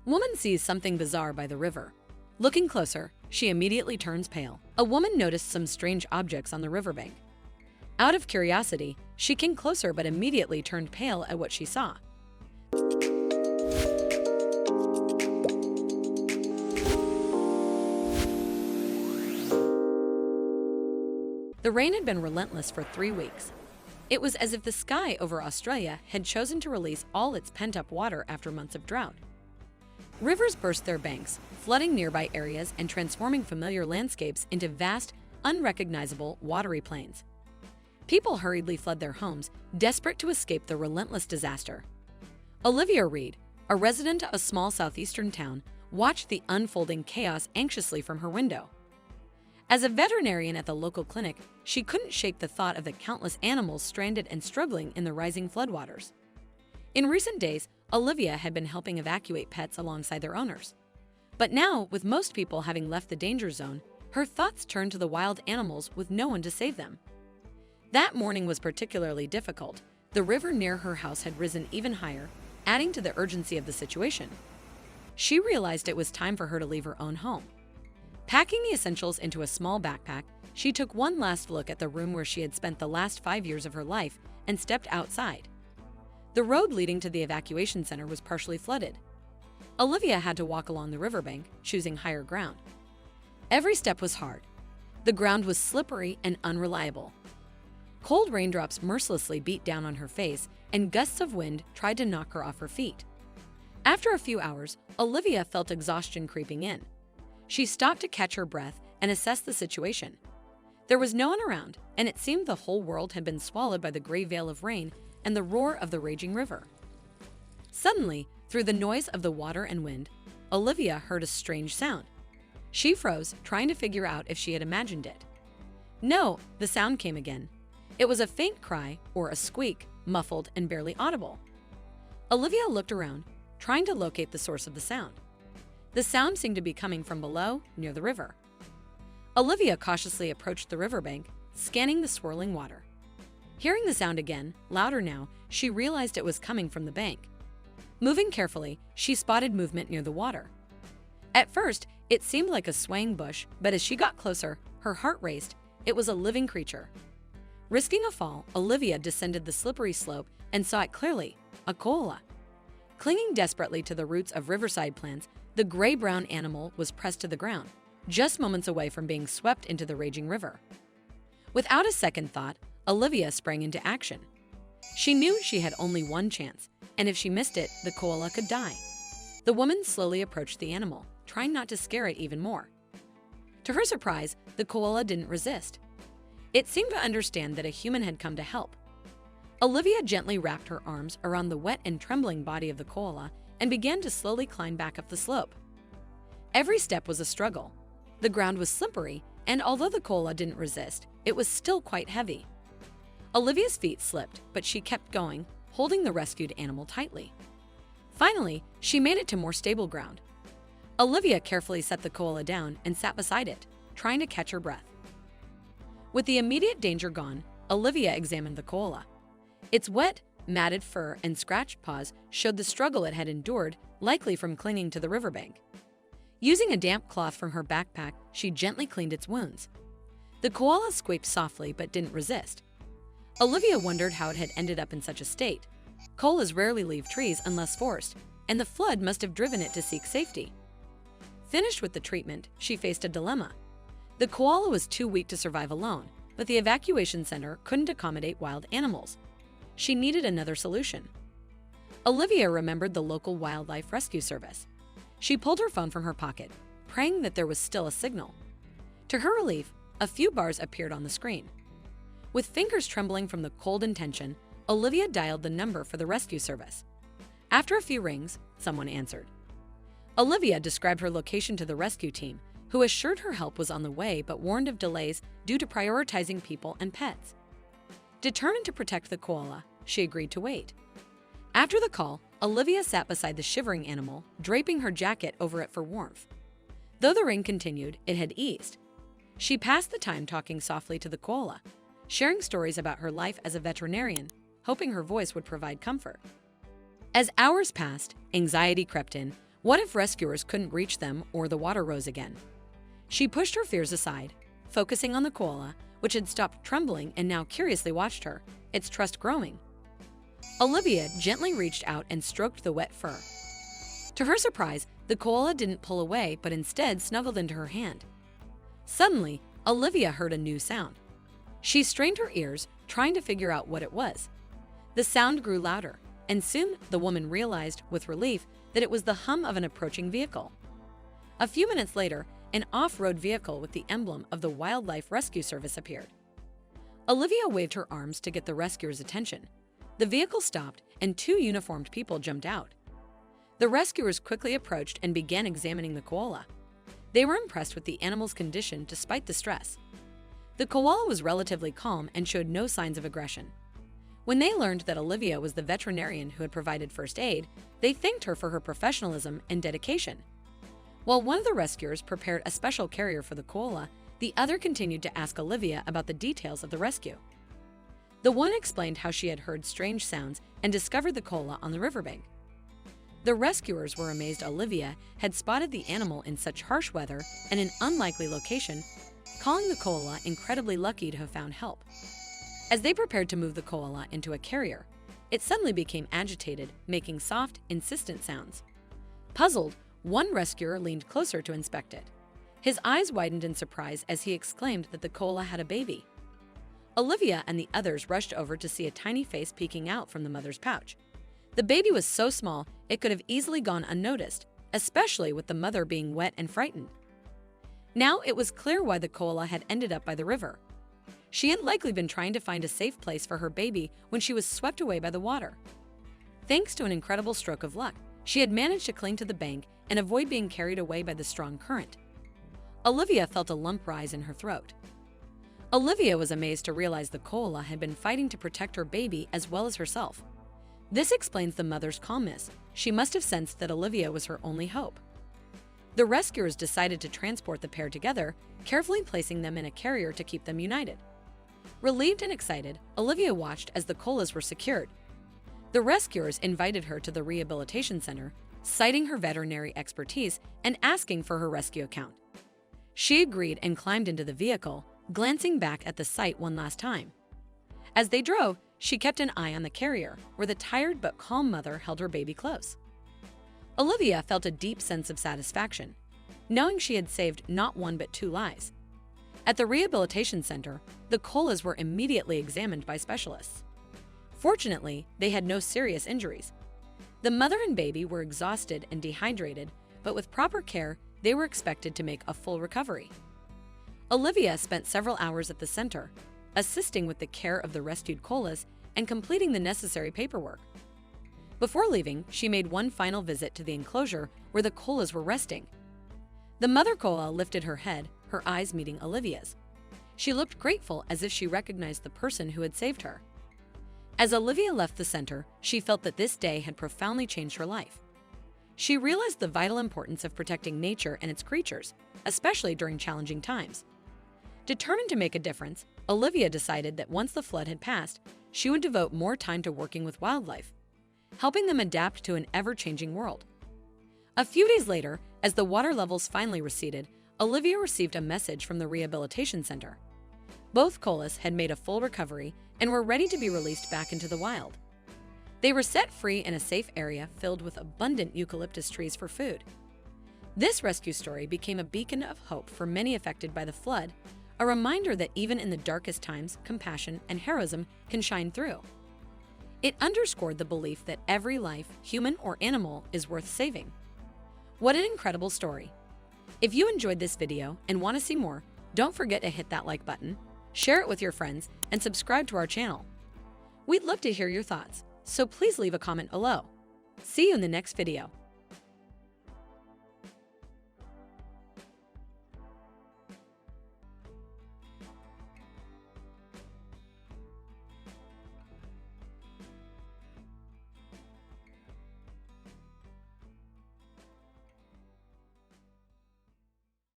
Woman sees something bizarre by the river. Looking closer, she immediately turns pale. A woman noticed some strange objects on the riverbank. Out of curiosity, she came closer but immediately turned pale at what she saw. The rain had been relentless for 3 weeks. It was as if the sky over Australia had chosen to release all its pent-up water after months of drought. Rivers burst their banks, flooding nearby areas and transforming familiar landscapes into vast, unrecognizable, watery plains. People hurriedly fled their homes, desperate to escape the relentless disaster. Olivia Reed, a resident of a small southeastern town, watched the unfolding chaos anxiously from her window. As a veterinarian at the local clinic, she couldn't shake the thought of the countless animals stranded and struggling in the rising floodwaters. In recent days, Olivia had been helping evacuate pets alongside their owners. But now, with most people having left the danger zone, her thoughts turned to the wild animals with no one to save them. That morning was particularly difficult. The river near her house had risen even higher, adding to the urgency of the situation. She realized it was time for her to leave her own home. Packing the essentials into a small backpack, she took one last look at the room where she had spent the last 5 years of her life and stepped outside. The road leading to the evacuation center was partially flooded. Olivia had to walk along the riverbank, choosing higher ground. Every step was hard. The ground was slippery and unreliable. Cold raindrops mercilessly beat down on her face, and gusts of wind tried to knock her off her feet. After a few hours, Olivia felt exhaustion creeping in. She stopped to catch her breath and assess the situation. There was no one around, and it seemed the whole world had been swallowed by the gray veil of rain and the roar of the raging river. Suddenly, through the noise of the water and wind, Olivia heard a strange sound. She froze, trying to figure out if she had imagined it. No, the sound came again. It was a faint cry or a squeak, muffled and barely audible. Olivia looked around, trying to locate the source of the sound. The sound seemed to be coming from below, near the river. Olivia cautiously approached the riverbank, scanning the swirling water. Hearing the sound again, louder now, she realized it was coming from the bank. Moving carefully, she spotted movement near the water. At first, it seemed like a swaying bush, but as she got closer, her heart raced. It was a living creature. Risking a fall, Olivia descended the slippery slope and saw it clearly, a koala. Clinging desperately to the roots of riverside plants, the gray-brown animal was pressed to the ground, just moments away from being swept into the raging river. Without a second thought, Olivia sprang into action. She knew she had only one chance, and if she missed it, the koala could die. The woman slowly approached the animal, trying not to scare it even more. To her surprise, the koala didn't resist. It seemed to understand that a human had come to help. Olivia gently wrapped her arms around the wet and trembling body of the koala and began to slowly climb back up the slope. Every step was a struggle. The ground was slippery, and although the koala didn't resist, it was still quite heavy. Olivia's feet slipped, but she kept going, holding the rescued animal tightly. Finally, she made it to more stable ground. Olivia carefully set the koala down and sat beside it, trying to catch her breath. With the immediate danger gone, Olivia examined the koala. Its wet, matted fur and scratched paws showed the struggle it had endured, likely from clinging to the riverbank. Using a damp cloth from her backpack, she gently cleaned its wounds. The koala squeaked softly but didn't resist. Olivia wondered how it had ended up in such a state. Koalas rarely leave trees unless forced, and the flood must have driven it to seek safety. Finished with the treatment, she faced a dilemma. The koala was too weak to survive alone, but the evacuation center couldn't accommodate wild animals. She needed another solution. Olivia remembered the local wildlife rescue service. She pulled her phone from her pocket, praying that there was still a signal. To her relief, a few bars appeared on the screen. With fingers trembling from the cold and tension, Olivia dialed the number for the rescue service. After a few rings, someone answered. Olivia described her location to the rescue team, who assured her help was on the way but warned of delays due to prioritizing people and pets. Determined to protect the koala, she agreed to wait. After the call, Olivia sat beside the shivering animal, draping her jacket over it for warmth. Though the rain continued, it had eased. She passed the time talking softly to the koala, sharing stories about her life as a veterinarian, hoping her voice would provide comfort. As hours passed, anxiety crept in, What if rescuers couldn't reach them or the water rose again? She pushed her fears aside, focusing on the koala, which had stopped trembling and now curiously watched her, its trust growing. Olivia gently reached out and stroked the wet fur. To her surprise, the koala didn't pull away but instead snuggled into her hand. Suddenly, Olivia heard a new sound. She strained her ears, trying to figure out what it was. The sound grew louder, and soon the woman realized, with relief, that it was the hum of an approaching vehicle. A few minutes later, an off-road vehicle with the emblem of the Wildlife Rescue Service appeared. Olivia waved her arms to get the rescuers' attention. The vehicle stopped, and two uniformed people jumped out. The rescuers quickly approached and began examining the koala. They were impressed with the animal's condition despite the stress. The koala was relatively calm and showed no signs of aggression. When they learned that Olivia was the veterinarian who had provided first aid, they thanked her for her professionalism and dedication. While one of the rescuers prepared a special carrier for the koala, the other continued to ask Olivia about the details of the rescue. The one explained how she had heard strange sounds and discovered the koala on the riverbank. The rescuers were amazed Olivia had spotted the animal in such harsh weather and an unlikely location, calling the koala incredibly lucky to have found help. As they prepared to move the koala into a carrier, it suddenly became agitated, making soft, insistent sounds. Puzzled, one rescuer leaned closer to inspect it. His eyes widened in surprise as he exclaimed that the koala had a baby. Olivia and the others rushed over to see a tiny face peeking out from the mother's pouch. The baby was so small it could have easily gone unnoticed, especially with the mother being wet and frightened. Now it was clear why the koala had ended up by the river. She had likely been trying to find a safe place for her baby when she was swept away by the water. Thanks to an incredible stroke of luck, she had managed to cling to the bank and avoid being carried away by the strong current. Olivia felt a lump rise in her throat. Olivia was amazed to realize the koala had been fighting to protect her baby as well as herself. This explains the mother's calmness. She must have sensed that Olivia was her only hope. The rescuers decided to transport the pair together, carefully placing them in a carrier to keep them united. Relieved and excited, Olivia watched as the koalas were secured. The rescuers invited her to the rehabilitation center, citing her veterinary expertise and asking for her rescue account. She agreed and climbed into the vehicle, glancing back at the site one last time. As they drove, she kept an eye on the carrier, where the tired but calm mother held her baby close. Olivia felt a deep sense of satisfaction, knowing she had saved not one but two lives. At the rehabilitation center, the koalas were immediately examined by specialists. Fortunately, they had no serious injuries. The mother and baby were exhausted and dehydrated, but with proper care, they were expected to make a full recovery. Olivia spent several hours at the center, assisting with the care of the rescued koalas and completing the necessary paperwork. Before leaving, she made one final visit to the enclosure where the koalas were resting. The mother koala lifted her head, her eyes meeting Olivia's. She looked grateful as if she recognized the person who had saved her. As Olivia left the center, she felt that this day had profoundly changed her life. She realized the vital importance of protecting nature and its creatures, especially during challenging times. Determined to make a difference, Olivia decided that once the flood had passed, she would devote more time to working with wildlife, helping them adapt to an ever-changing world. A few days later, as the water levels finally receded, Olivia received a message from the rehabilitation center. Both koalas had made a full recovery and were ready to be released back into the wild. They were set free in a safe area filled with abundant eucalyptus trees for food. This rescue story became a beacon of hope for many affected by the flood, a reminder that even in the darkest times, compassion and heroism can shine through. It underscored the belief that every life, human or animal, is worth saving. What an incredible story! If you enjoyed this video and want to see more, don't forget to hit that like button, share it with your friends, and subscribe to our channel. We'd love to hear your thoughts, so please leave a comment below. See you in the next video.